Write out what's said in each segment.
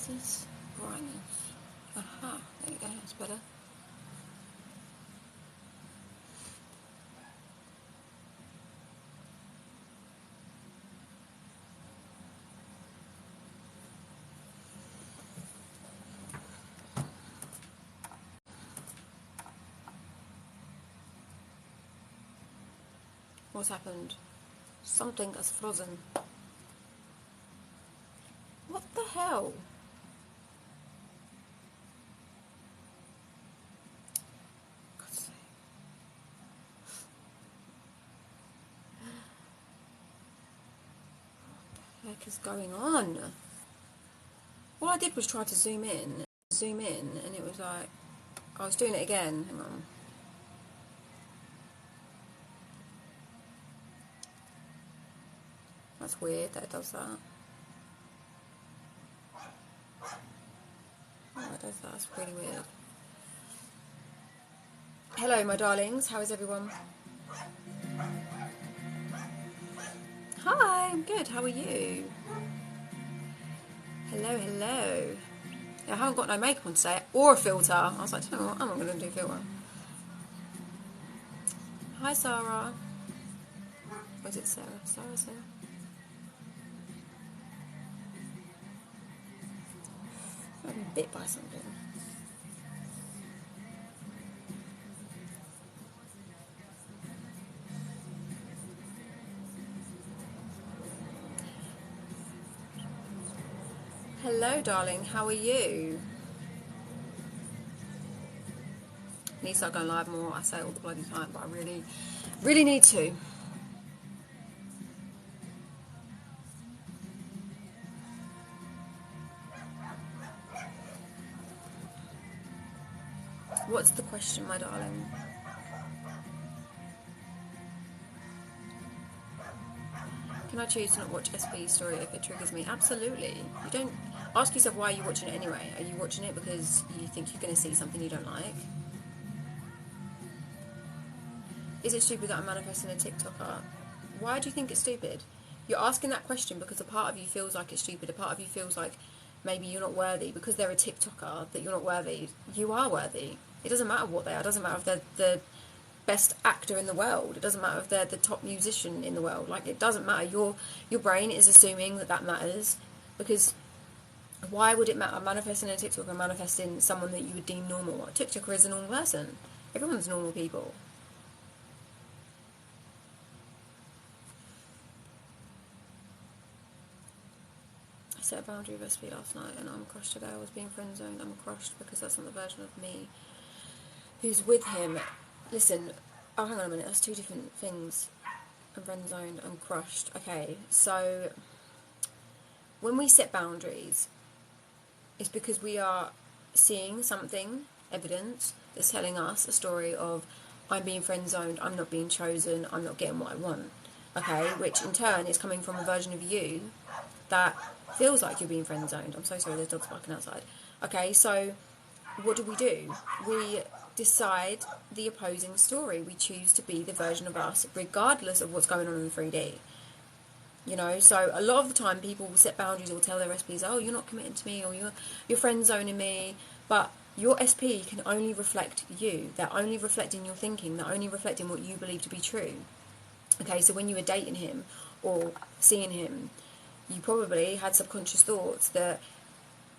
this brightness. Aha, there you go, that's better. What's happened? Something has frozen. What the hell? God's sake. What the heck is going on? All I did was try to zoom in, and it was like, I was doing it again. Hang on. That's weird that it does that. Oh, it does that. That's really weird. Hello, my darlings. How is everyone? Hi, I'm good. How are you? Hello, hello. Yeah, I haven't got no makeup on today or a filter. I was like, you know what? I'm not going to do filter. Hi, Sarah. Was it Sarah? Sarah? I've been bit by something. Hello, darling. How are you? I need to start going live more. I say it all the bloody time, but I really need to. What's the question, my darling? Can I choose to not watch SP's story if it triggers me? Absolutely. You don't ask yourself why you're watching it anyway. Are you watching it because you think you're going to see something you don't like? Is it stupid that I'm manifesting a TikToker? Why do you think it's stupid? You're asking that question because a part of you feels like it's stupid. A part of you feels like maybe you're not worthy because they're a TikToker, that you're not worthy. You are worthy. It doesn't matter what they are. It doesn't matter if they're the best actor in the world. It doesn't matter if they're the top musician in the world. Like, it doesn't matter. Your brain is assuming that matters, because why would it matter? Manifesting a TikToker, manifesting someone that you would deem normal. A TikToker is a normal person. Everyone's normal people. I set a boundary with SP last night and I'm crushed today. I was being friend zoned. I'm crushed because that's not the version of me who's with him. Listen, oh, hang on a minute, that's two different things. I'm friend zoned, I'm crushed. Okay, so when we set boundaries, it's because we are seeing something, evidence, that's telling us a story of, I'm being friend zoned, I'm not being chosen, I'm not getting what I want. Okay, which in turn is coming from a version of you that feels like you're being friend zoned. I'm so sorry, there's dogs barking outside. Okay, so what do? We decide the opposing story. We choose to be the version of us regardless of what's going on in 3D. You know, so a lot of the time people will set boundaries or tell their SPs, oh, you're not committing to me, or you're friend zoning me. But your SP can only reflect you. They're only reflecting your thinking. They're only reflecting what you believe to be true. Okay, so when you were dating him or seeing him, you probably had subconscious thoughts that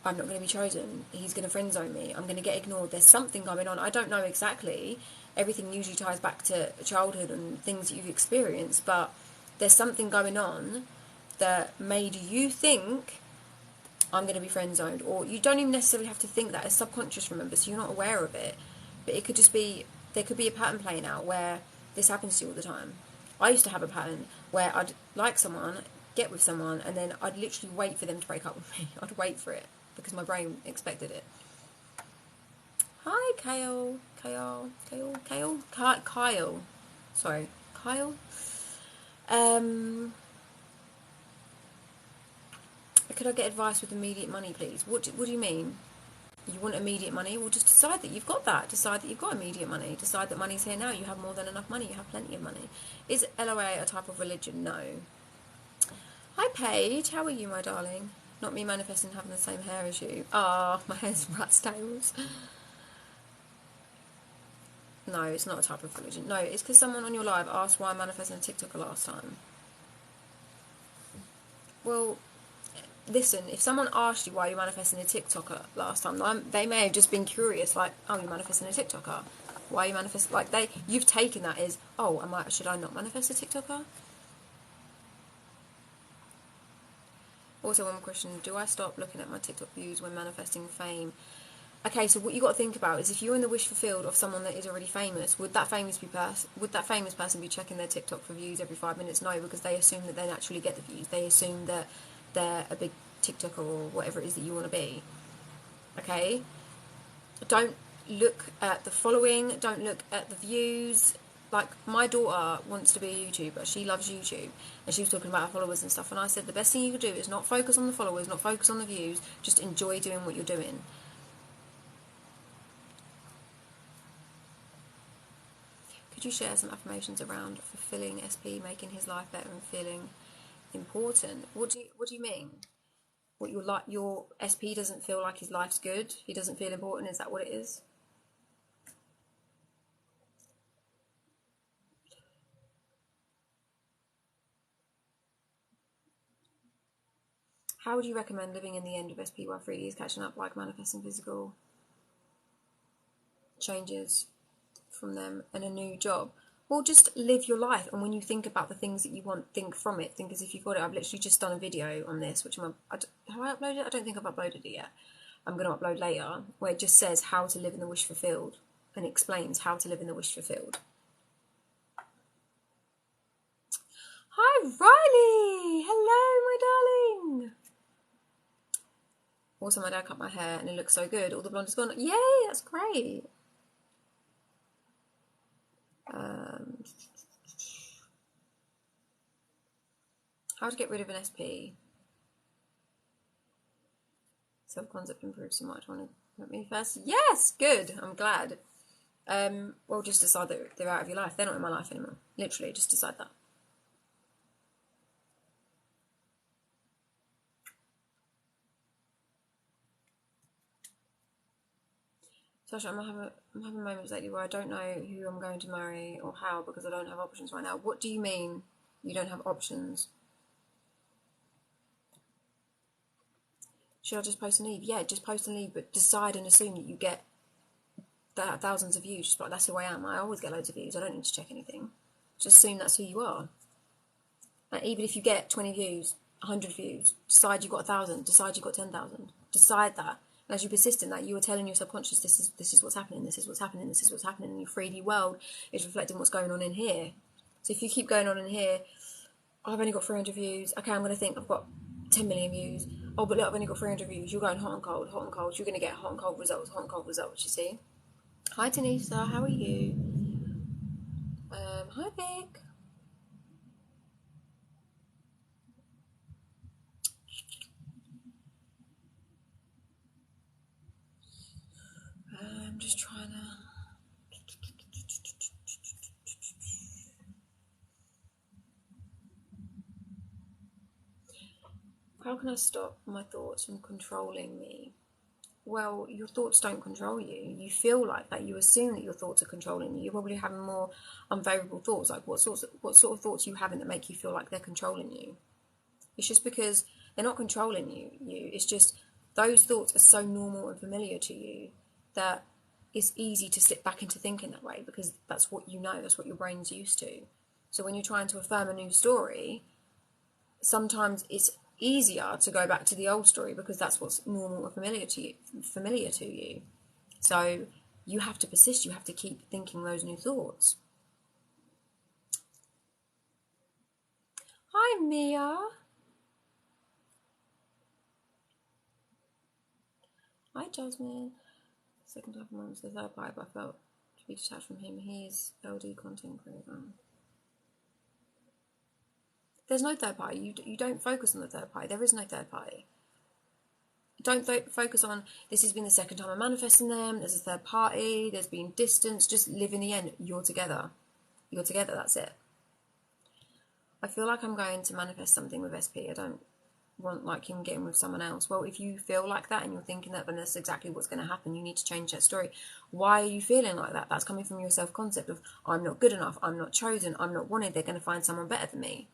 I'm not going to be chosen, he's going to friend zone me, I'm going to get ignored, there's something going on. I don't know exactly. Everything usually ties back to childhood and things that you've experienced, but there's something going on that made you think I'm going to be friend zoned. Or you don't even necessarily have to think that. It's subconscious, remember, so you're not aware of it. But it could just be, there could be a pattern playing out where this happens to you all the time. I used to have a pattern where I'd like someone, get with someone, and then I'd literally wait for them to break up with me. I'd wait for it because my brain expected it. Hi, Kyle. Sorry, Kyle. Could I get advice with immediate money, please? What do you mean? You want immediate money? Well, just decide that you've got that. Decide that you've got immediate money. Decide that money's here now. You have more than enough money. You have plenty of money. Is LOA a type of religion? No. Hi, Paige. How are you, my darling? Not me manifesting having the same hair as you. Ah, my hair's rat's tails. No, it's not a type of religion. No, it's because someone on your live asked why I manifested a TikToker last time. Well, listen, if someone asked you why you manifesting a TikToker last time, they may have just been curious, like, oh, you're manifesting a TikToker. Why are you manifesting? Like, you've taken that as, oh, should I not manifest a TikToker? Also, one more question: do I stop looking at my TikTok views when manifesting fame? Okay, so what you got to think about is if you're in the wish fulfilled of someone that is already famous, would that famous person be checking their TikTok for views every 5 minutes? No, because they assume that they naturally get the views. They assume that they're a big TikToker or whatever it is that you want to be. Okay, don't look at the following. Don't look at the views. Like, my daughter wants to be a YouTuber. She loves YouTube. And she was talking about her followers and stuff. And I said, the best thing you could do is not focus on the followers, not focus on the views. Just enjoy doing what you're doing. Could you share some affirmations around fulfilling SP, making his life better and feeling important? What do you mean? What your SP doesn't feel like his life's good? He doesn't feel important? Is that what it is? How would you recommend living in the end of SP while 3D is catching up, like manifesting physical changes from them and a new job? Well, just live your life, and when you think about the things that you want, think from it. Think as if you've got it. I've literally just done a video on this, which have I uploaded it? I don't think I've uploaded it yet. I'm going to upload later, where it just says how to live in the wish fulfilled and explains how to live in the wish fulfilled. Hi, Riley! Hello, my darling! Also, my dad cut my hair and it looks so good. All the blonde is gone. Yay, that's great. How to get rid of an SP? Self-concept improves so much. Want to put me first? Yes, good. I'm glad. Well, just decide that they're out of your life. They're not in my life anymore. Literally, just decide that. Sasha, I'm having moments lately where I don't know who I'm going to marry or how because I don't have options right now. What do you mean you don't have options? Should I just post and leave? Yeah, just post and leave, but decide and assume that you get thousands of views. Just like, that's who I am. I always get loads of views. I don't need to check anything. Just assume that's who you are. Like, even if you get 20 views, 100 views, decide you've got 1,000, decide you've got 10,000. Decide that. And as you persist in that, you are telling your subconscious, this is what's happening, this is what's happening, this is what's happening, and your 3D world is reflecting what's going on in here. So if you keep going on in here, oh, I've only got 300 views. Okay, I'm going to think I've got 10 million views. Oh, but look, I've only got 300 views. You're going hot and cold, hot and cold. You're going to get hot and cold results, you see. Hi, Tanisa. How are you? Hi, Vic. I'm just trying to... How can I stop my thoughts from controlling me? Well, your thoughts don't control you. You feel like that. You assume that your thoughts are controlling you. You're probably having more unfavorable thoughts. Like, what sort of thoughts are you having that make you feel like they're controlling you? It's just because they're not controlling you. It's just those thoughts are so normal and familiar to you that it's easy to slip back into thinking that way because that's what you know. That's what your brain's used to. So when you're trying to affirm a new story, sometimes it's easier to go back to the old story because that's what's normal and familiar to you. So you have to persist. You have to keep thinking those new thoughts. Hi, Mia. Hi, Jasmine. Second half of mine was the third vibe I felt to be detached from him. He's LD content creator. There's no third party. You don't focus on the third party. There is no third party. Don't focus on, this has been the second time I'm manifesting them, there's a third party, there's been distance. Just live in the end. You're together. You're together, that's it. I feel like I'm going to manifest something with SP. I don't want like him getting with someone else. Well, if you feel like that and you're thinking that, then that's exactly what's going to happen. You need to change that story. Why are you feeling like that? That's coming from your self-concept of, I'm not good enough, I'm not chosen, I'm not wanted, they're going to find someone better than me.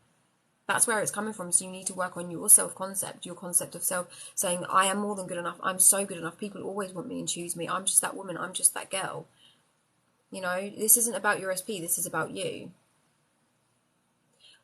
That's where it's coming from. So you need to work on your self-concept, your concept of self, saying, I am more than good enough, I'm so good enough, people always want me and choose me, I'm just that woman, I'm just that girl. You know, this isn't about your SP, this is about you.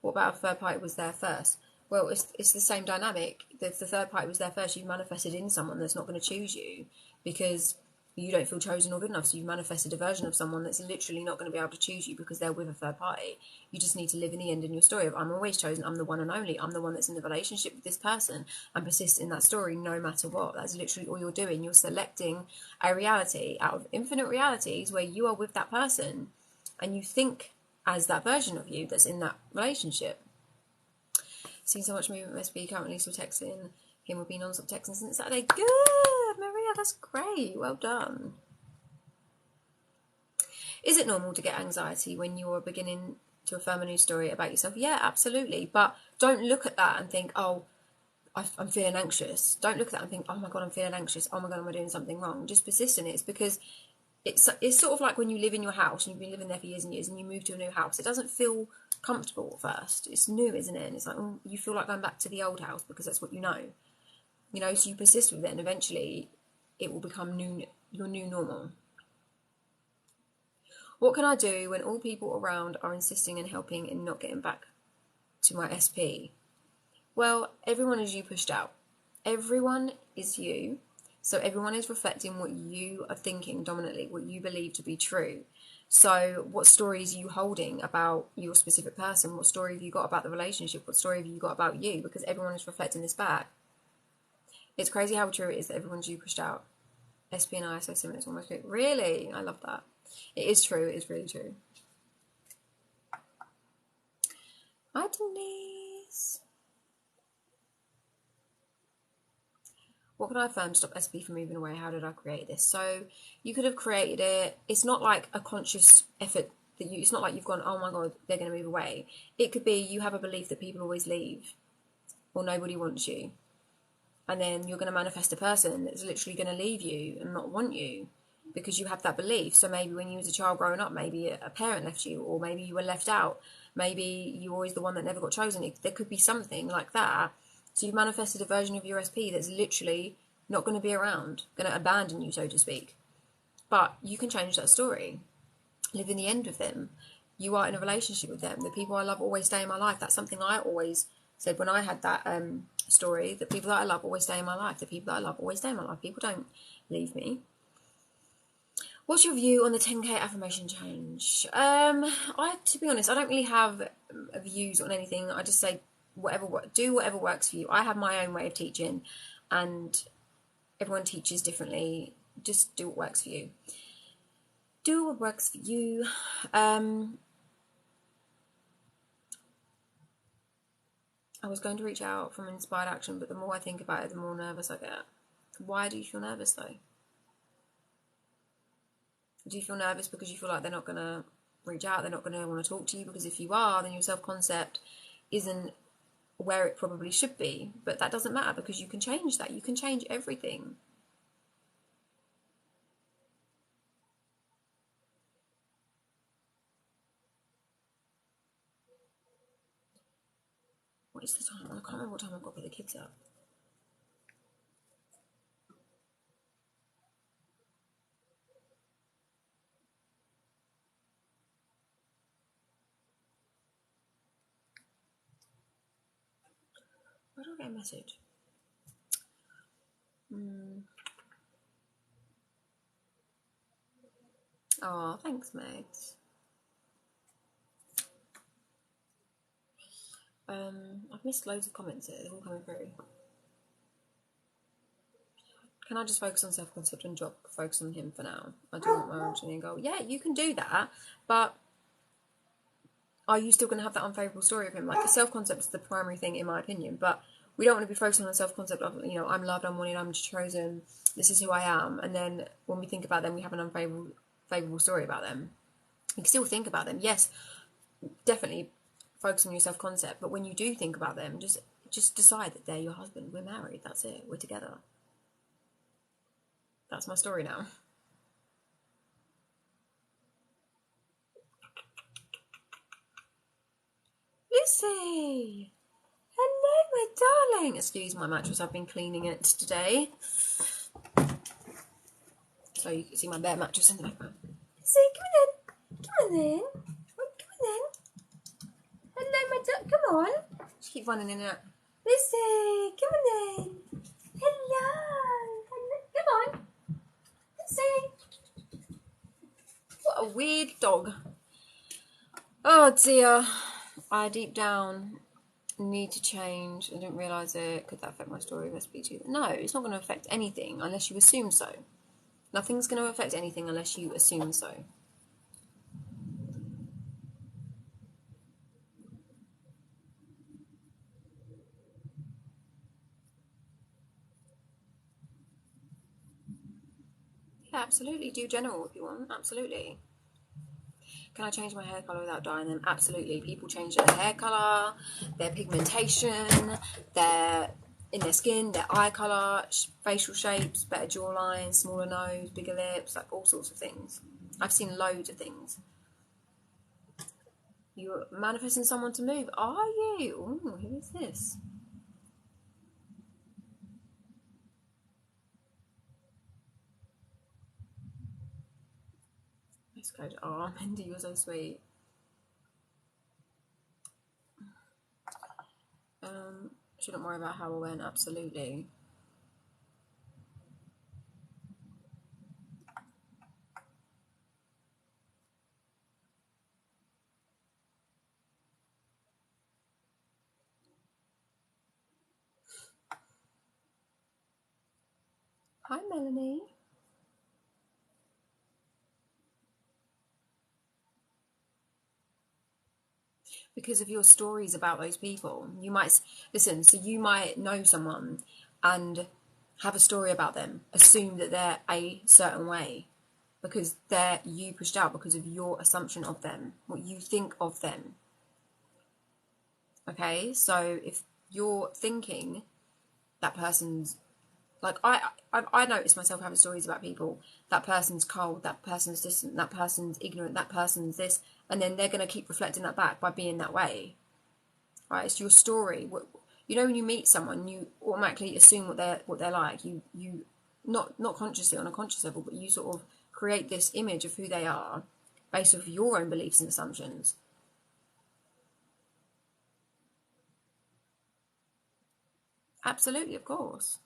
What about a third party was there first? Well, it's the same dynamic. If the third party was there first, you've manifested in someone that's not going to choose you because you don't feel chosen or good enough. So you've manifested a version of someone that's literally not going to be able to choose you because they're with a third party. You just need to live in the end in your story of, I'm always chosen, I'm the one and only, I'm the one that's in the relationship with this person, and persist in that story no matter what. That's literally all you're doing. You're selecting a reality out of infinite realities where you are with that person and you think as that version of you that's in that relationship. Seen so much movement, must be currently still texting. Him will be non-stop texting since Saturday. Good, Maria, that's great. Well done. Is it normal to get anxiety when you're beginning to affirm a new story about yourself? Yeah, absolutely. But don't look at that and think, oh, I'm feeling anxious. Don't look at that and think, oh my God, I'm feeling anxious. Oh my God, am I doing something wrong? Just persist in it. It's because it's sort of like when you live in your house and you've been living there for years and years and you move to a new house. It doesn't feel comfortable at first. It's new, isn't it? And it's like, oh, you feel like going back to the old house because that's what you know. You know, so you persist with it and eventually it will become your new normal. What can I do when all people around are insisting and helping and not getting back to my SP? Well, everyone is you pushed out. Everyone is you. So everyone is reflecting what you are thinking dominantly, what you believe to be true. So what stories are you holding about your specific person? What story have you got about the relationship? What story have you got about you? Because everyone is reflecting this back. It's crazy how true it is that everyone's you pushed out. SP and I are so similar. It's almost really, I love that. It is true. It is really true. Hi, Denise. What can I affirm to stop SP from moving away? How did I create this? So you could have created it. It's not like a conscious effort that it's not like you've gone, oh my God, they're going to move away. It could be you have a belief that people always leave or nobody wants you. And then you're going to manifest a person that's literally going to leave you and not want you because you have that belief. So maybe when you was a child growing up, maybe a parent left you, or maybe you were left out. Maybe you were always the one that never got chosen. There could be something like that. So you've manifested a version of your SP that's literally not going to be around, going to abandon you, so to speak. But you can change that story. Live in the end with them. You are in a relationship with them. The people I love always stay in my life. That's something I always said when I had that story. The people that I love always stay in my life. The people that I love always stay in my life. People don't leave me. What's your view on the 10K affirmation challenge? To be honest, I don't really have views on anything. I just say do whatever works for you. I have my own way of teaching, and everyone teaches differently. Just do what works for you. Do what works for you. I was going to reach out from Inspired Action, but the more I think about it, the more nervous I get. Why do you feel nervous, though? Do you feel nervous because you feel like they're not going to reach out, they're not going to want to talk to you? Because if you are, then your self-concept isn't where it probably should be. But that doesn't matter because you can change that. You can change everything. What is the time? I can't remember what time I've got to put the kids up. Where do I get a message? Oh, thanks, mate. I've missed loads of comments here. They're all coming through. Can I just focus on self-concept and focus on him for now? I do want my original goal. Yeah, you can do that, but are you still going to have that unfavourable story of him? Like, self-concept is the primary thing, in my opinion, but we don't want to be focusing on self-concept of, I'm loved, I'm wanted, I'm chosen, this is who I am, and then when we think about them, we have an unfavourable story about them. You can still think about them, yes, definitely focus on your self-concept, but when you do think about them, just Just decide that they're your husband. We're married. That's it. We're together. That's my story now. Lucy! Hello, my darling. Excuse my mattress. I've been cleaning it today. So you can see my bare mattress in the background. Lucy, come on in. Come on in. Come on in. Hello, my darling. Come on. Just keep running in and out. Lucy, come on in. Hello. Come on. Lucy. What a weird dog. Oh dear. I deep down need to change. I didn't realise it. Could that affect my story of SPG? No, it's not going to affect anything unless you assume so. Nothing's going to affect anything unless you assume so. Yeah, absolutely. Do general if you want. Absolutely. Can I change my hair colour without dyeing them? Absolutely. People change their hair colour, their pigmentation, in their skin, their eye colour, facial shapes, better jawline, smaller nose, bigger lips, like all sorts of things. I've seen loads of things. You're manifesting someone to move, are you? Ooh, who is this? Let's go to Mindy, you're so sweet. Shouldn't worry about how I went, absolutely. Hi, Melanie. Because of your stories about those people. You might, listen, so you might know someone and have a story about them, assume that they're a certain way because they're you pushed out because of your assumption of them, what you think of them. Okay, so if you're thinking that person's like I notice myself having stories about people. That person's cold. That person's distant. That person's ignorant. That person's this, and then they're gonna keep reflecting that back by being that way. Right? It's your story. You know, when you meet someone, you automatically assume what they're like. You not consciously on a conscious level, but you sort of create this image of who they are based off your own beliefs and assumptions. Absolutely, of course.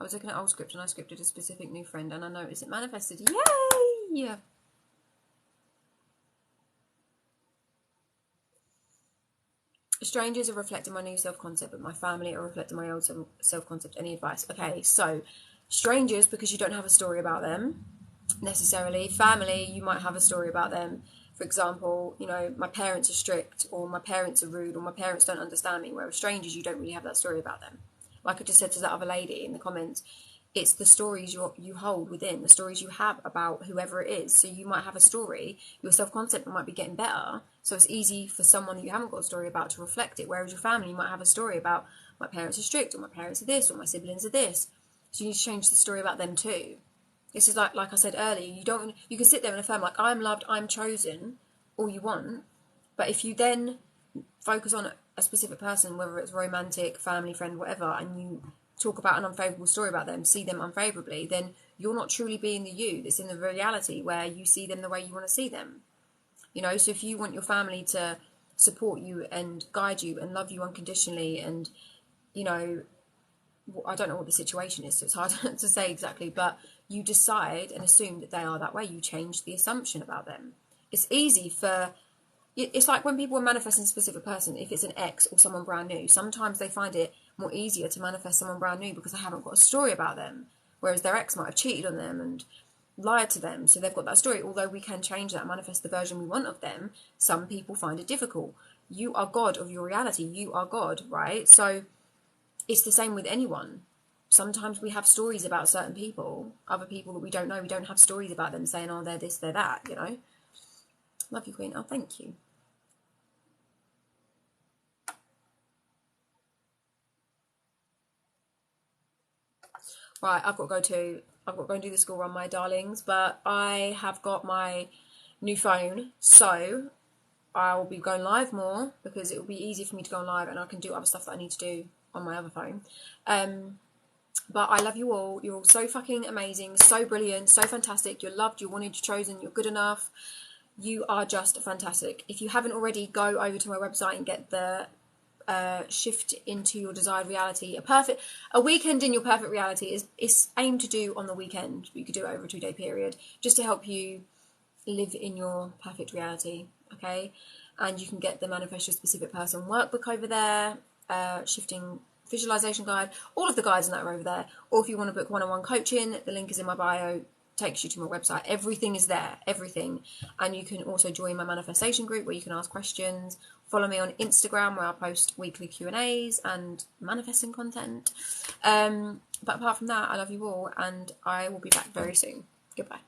I was looking at old script and I scripted a specific new friend and I noticed it manifested. Yay! Strangers are reflecting my new self-concept, but my family are reflecting my old self-concept. Any advice? Okay, so strangers, because you don't have a story about them necessarily. Family, you might have a story about them. For example, you know, my parents are strict, or my parents are rude, or my parents don't understand me. Whereas strangers, you don't really have that story about them. Like I just said to that other lady in the comments, it's the stories you hold within, the stories you have about whoever it is. So you might have a story, your self-concept might be getting better, so it's easy for someone that you haven't got a story about to reflect it. Whereas your family, you might have a story about my parents are strict, or my parents are this, or my siblings are this. So you need to change the story about them too. This is like I said earlier, you can sit there and affirm like I'm loved, I'm chosen, all you want, but if you then focus on a specific person, whether it's romantic, family, friend, whatever, and you talk about an unfavourable story about them, see them unfavourably, then you're not truly being the you that's in the reality where you see them the way you want to see them. You know, so if you want your family to support you and guide you and love you unconditionally and, you know, I don't know what the situation is, so it's hard to say exactly, but you decide and assume that they are that way. You change the assumption about them. It's easy for... It's like when people are manifesting a specific person, if it's an ex or someone brand new, sometimes they find it more easier to manifest someone brand new because they haven't got a story about them, whereas their ex might have cheated on them and lied to them, so they've got that story. Although we can change that, manifest the version we want of them, some people find it difficult. You are God of your reality. You are God, right? So it's the same with anyone. Sometimes we have stories about certain people, other people that we don't know, we don't have stories about them saying, oh, they're this, they're that, you know. Love you, Queen. Oh, thank you. Right, I've got to go and do the school run, my darlings, but I have got my new phone, so I'll be going live more because it will be easier for me to go live and I can do other stuff that I need to do on my other phone. But I love you all. You're all so fucking amazing, so brilliant, so fantastic. You're loved, you're wanted, you're chosen, you're good enough. You are just fantastic. If you haven't already, go over to my website and get the shift into your desired reality. A weekend in your perfect reality is aimed to do on the weekend. You could do it over a 2-day period just to help you live in your perfect reality. Okay, and you can get the Manifest Your Specific Person workbook over there, shifting visualization guide, all of the guides that are over there. Or if you want to book one-on-one coaching, the link is in my bio, takes you to my website. Everything is there, everything. And you can also join my manifestation group where you can ask questions. Follow me on Instagram where I post weekly Q&As and manifesting content. But apart from that, I love you all and I will be back very soon. Goodbye.